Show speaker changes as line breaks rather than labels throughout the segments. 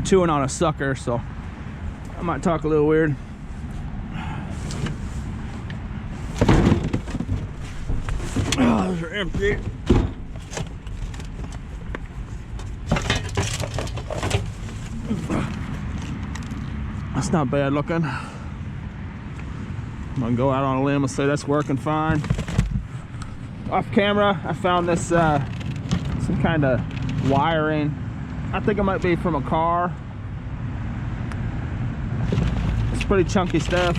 chewing on a sucker, so I might talk a little weird. Oh, those are empty. That's not bad looking. I'm gonna go out on a limb and say that's working fine. Off camera, I found this some kind of wiring. I think it might be from a car. It's pretty chunky stuff.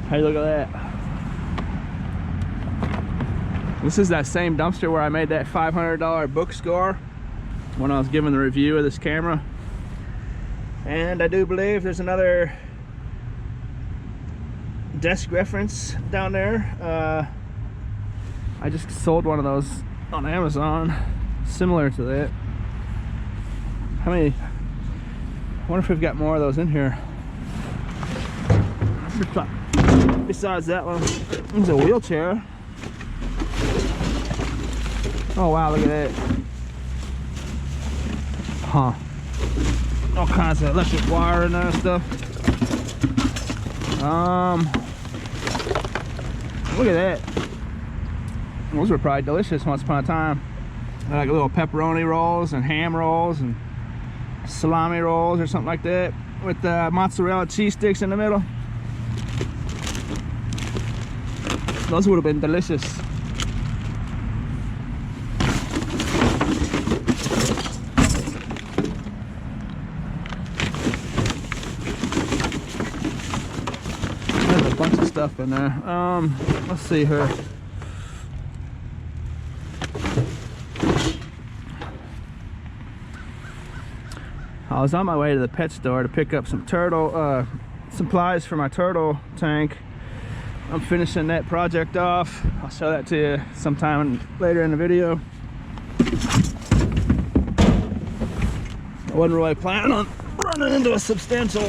Hey, look at that. This is that same dumpster where I made that $500 book score when I was giving the review of this camera. And I do believe there's another desk reference down there. I just sold one of those on Amazon, similar to that. How many? I wonder if we've got more of those in here. Besides that one, there's a wheelchair. Oh wow, look at that. Huh. All kinds of electric wire in there and stuff. Look at that. Those were probably delicious once upon a time. Like little pepperoni rolls and ham rolls and salami rolls or something like that with mozzarella cheese sticks in the middle. Those would have been delicious. There's a bunch of stuff in there. Let's see here. I was on my way to the pet store to pick up some turtle supplies for my turtle tank. I'm finishing that project off. I'll show that to you sometime later in the video. I wasn't really planning on running into a substantial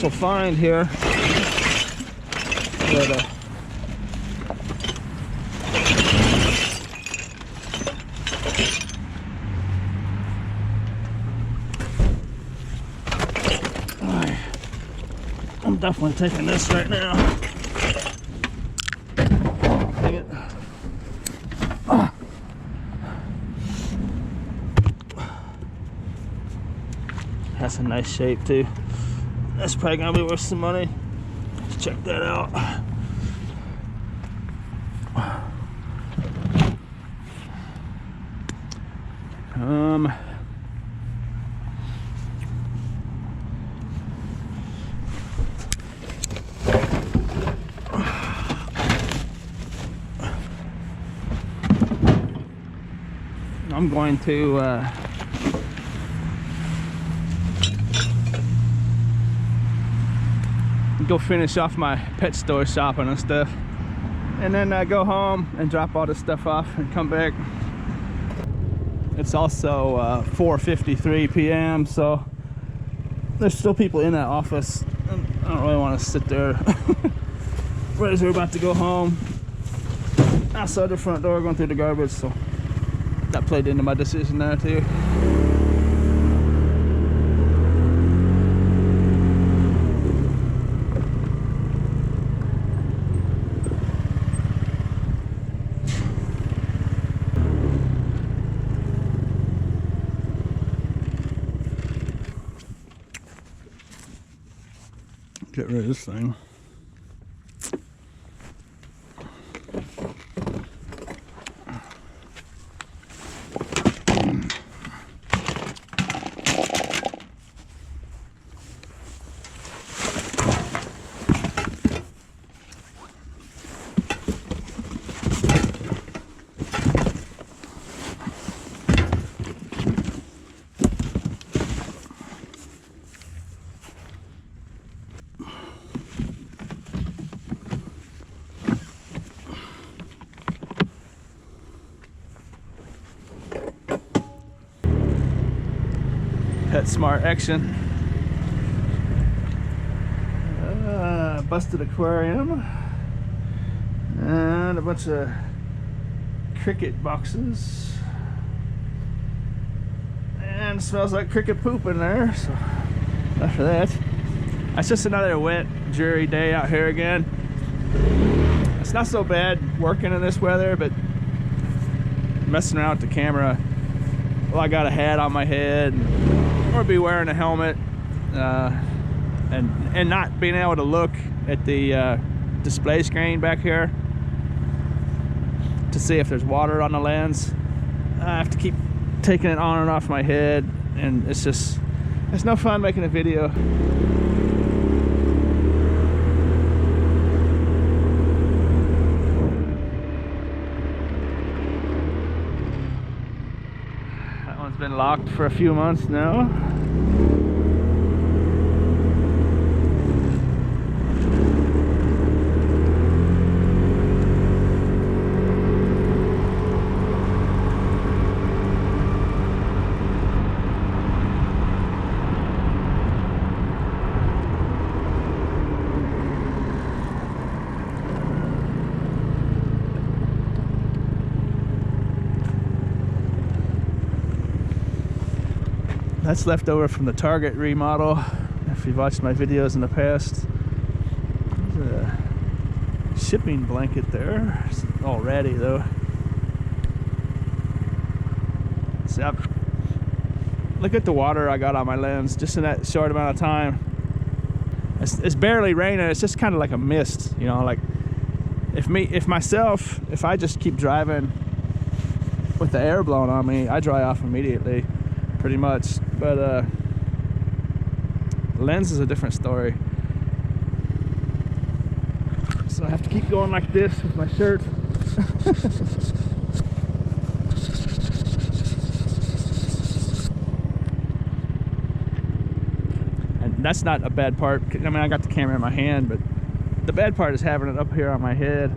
find here, but I'm definitely taking this right now. Dang it. That's a nice shape too. That's probably gonna be worth some money. Let's check that out. I'm going to go finish off my pet store shopping and stuff, and then go home and drop all this stuff off and come back. It's also 4:53 p.m. so there's still people in that office, and I don't really want to sit there right as we're about to go home outside the front door going through the garbage, so that played into my decision there too. Get rid of this thing. PetSmart action. Busted aquarium. And a bunch of cricket boxes. And it smells like cricket poop in there, so after that. It's just another wet, dreary day out here again. It's not so bad working in this weather, but messing around with the camera. Well, I got a hat on my head, or be wearing a helmet, and not being able to look at the display screen back here to see if there's water on the lens. I have to keep taking it on and off my head, and it's no fun making a video. That one's been locked for a few months now. That's left over from the Target remodel. If you've watched my videos in the past, there's a shipping blanket there. It's all ratty though. So look at the water I got on my lens just in that short amount of time. It's barely raining. It's just kind of like a mist, you know. Like if I just keep driving with the air blowing on me, I dry off immediately, pretty much. But lens is a different story. So I have to keep going like this with my shirt. And that's not a bad part. I mean, I got the camera in my hand, but the bad part is having it up here on my head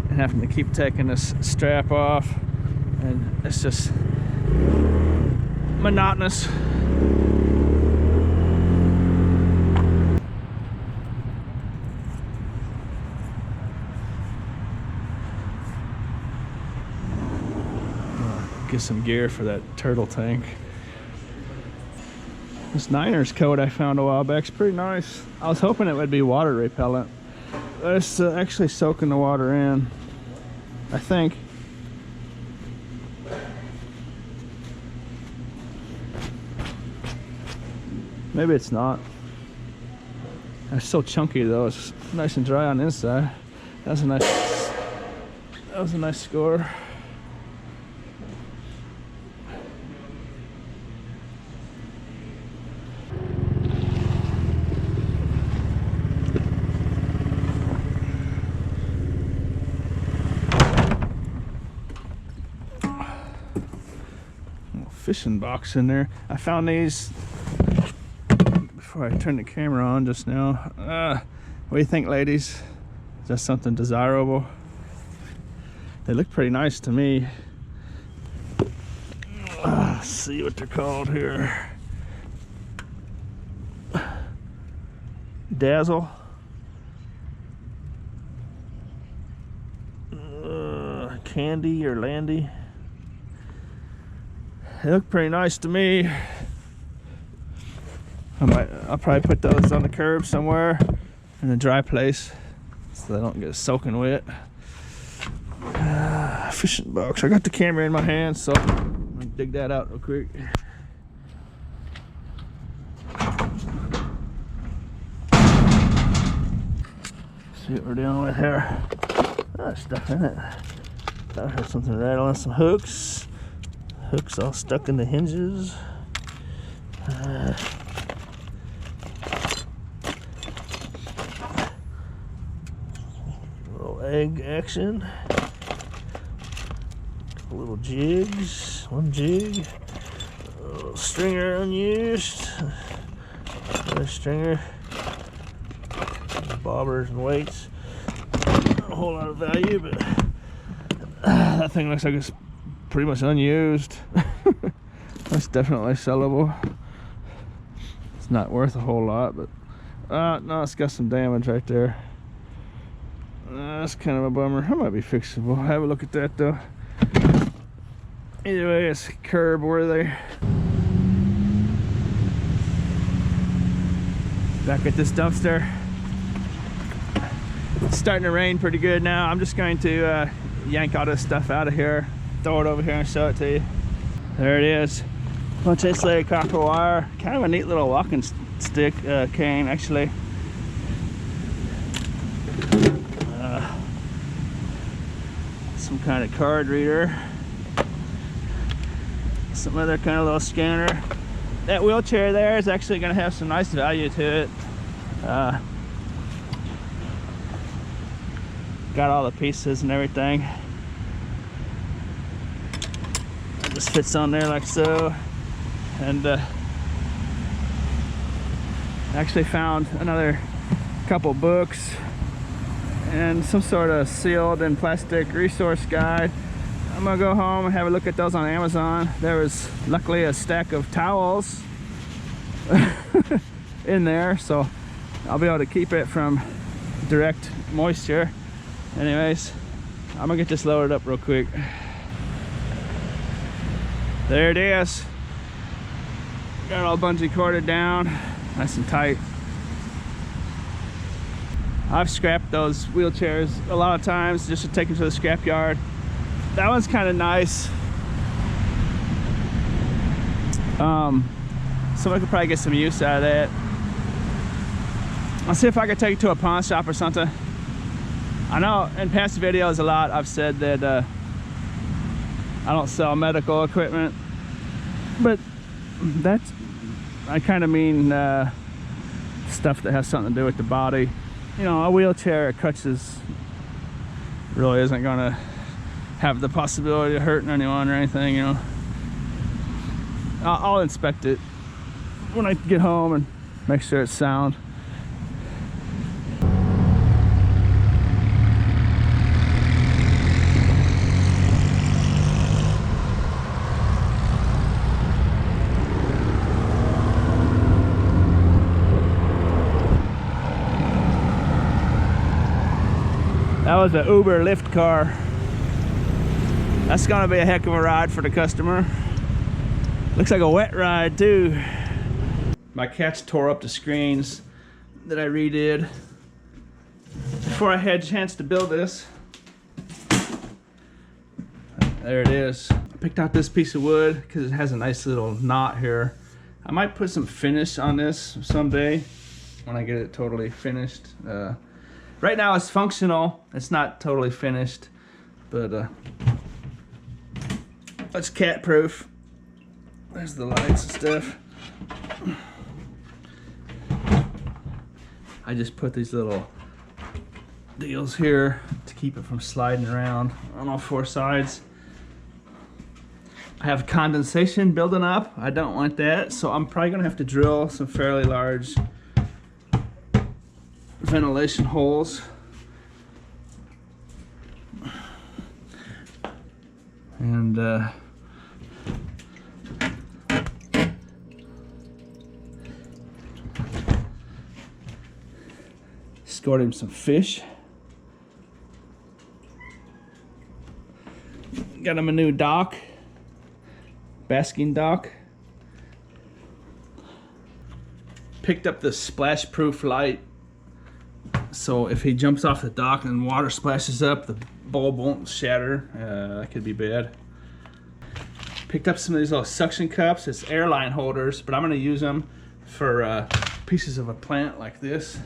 and having to keep taking this strap off, and it's just monotonous. Get some gear for that turtle tank. This Niners coat I found a while back is pretty nice. I was hoping it would be water repellent, but it's actually soaking the water in, I think. Maybe it's not. It's so chunky though. It's nice and dry on the inside. That was a nice score. Fishing box in there. I found these before I turned the camera on just now. What do you think, ladies? Is that something desirable? They look pretty nice to me. Let's see what they're called here. Dazzle. Candy or Landy. They look pretty nice to me. I'll probably put those on the curb somewhere in a dry place so they don't get soaking wet. Fishing box. I got the camera in my hand, so I'm gonna dig that out real quick. See what we're dealing with here. There's stuff in it. I heard something rattling. Some hooks. Hooks all stuck in the hinges. Little egg action. Couple little jigs. One jig. A little stringer unused. Another stringer. Bobbers and weights. Not a whole lot of value, but that thing looks like it's pretty much unused. That's definitely sellable. It's not worth a whole lot, but no, it's got some damage right there. That's kind of a bummer. That might be fixable. Have a look at that though. Either way, it's curb worthy. Back at this dumpster. It's starting to rain pretty good now. I'm just going to yank all this stuff out of here, throw it over here and show it to you. There it is. Bunch of insulated copper wire. Kind of a neat little walking stick cane actually. Some kind of card reader. Some other kind of little scanner. That wheelchair there is actually going to have some nice value to it. Got all the pieces and everything. It just fits on there like so. And actually found another couple books and some sort of sealed and plastic resource guide. I'm gonna go home and have a look at those on Amazon. There was luckily a stack of towels in there, so I'll be able to keep it from direct moisture. Anyways, I'm gonna get this loaded up real quick. There it is. Got all bungee corded down, nice and tight. I've scrapped those wheelchairs a lot of times just to take them to the scrap yard. That one's kind of nice. Someone could probably get some use out of that. I'll see if I can take it to a pawn shop or something. I know in past videos a lot I've said that I don't sell medical equipment, but that's, I kind of mean stuff that has something to do with the body. You know, a wheelchair or crutches really isn't gonna have the possibility of hurting anyone or anything, you know. I'll inspect it when I get home and make sure it's sound. That was an Uber Lyft car. That's gonna be a heck of a ride for the customer. Looks like a wet ride too. My cats tore up the screens that I redid before I had a chance to build this. There it is. I picked out this piece of wood because it has a nice little knot here. I might put some finish on this someday when I get it totally finished. Right now it's functional. It's not totally finished, but it's cat proof. There's the lights and stuff. I just put these little deals here to keep it from sliding around on all four sides. I have condensation building up. I don't want that, so I'm probably gonna have to drill some fairly large ventilation holes. And scored him some fish. Got him a new dock, basking dock. Picked up the splash proof light, so if he jumps off the dock and water splashes up, the bulb won't shatter. That could be bad. Picked up some of these little suction cups. It's airline holders, but I'm gonna use them for pieces of a plant like this.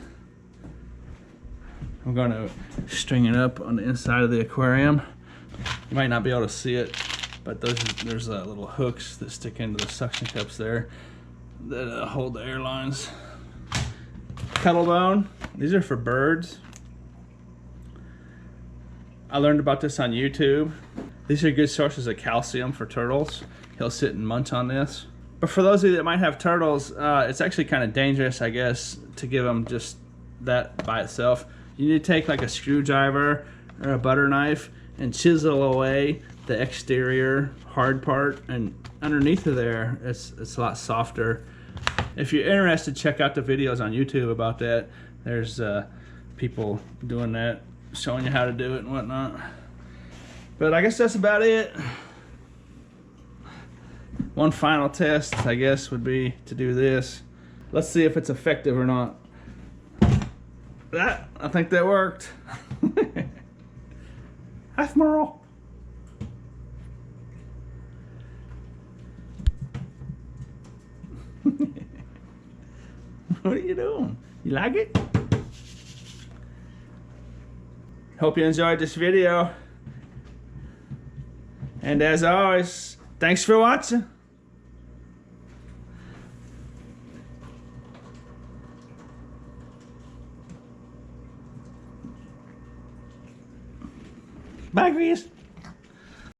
I'm gonna string it up on the inside of the aquarium. You might not be able to see it, but there's little hooks that stick into the suction cups there that hold the airlines. Kettlebone. These are for birds. I learned about this on YouTube. These are good sources of calcium for turtles. He'll sit and munch on this. But for those of you that might have turtles, it's actually kind of dangerous, I guess, to give them just that by itself. You need to take like a screwdriver or a butter knife and chisel away the exterior hard part, and underneath of there, it's a lot softer. If you're interested, check out the videos on YouTube about that. There's people doing that, showing you how to do it and whatnot. But I guess that's about it. One final test, I guess, would be to do this. Let's see if it's effective or not. I think that worked. Hi, Merle. What are you doing? You like it? Hope you enjoyed this video. And as always, thanks for watching. Bye, Chris.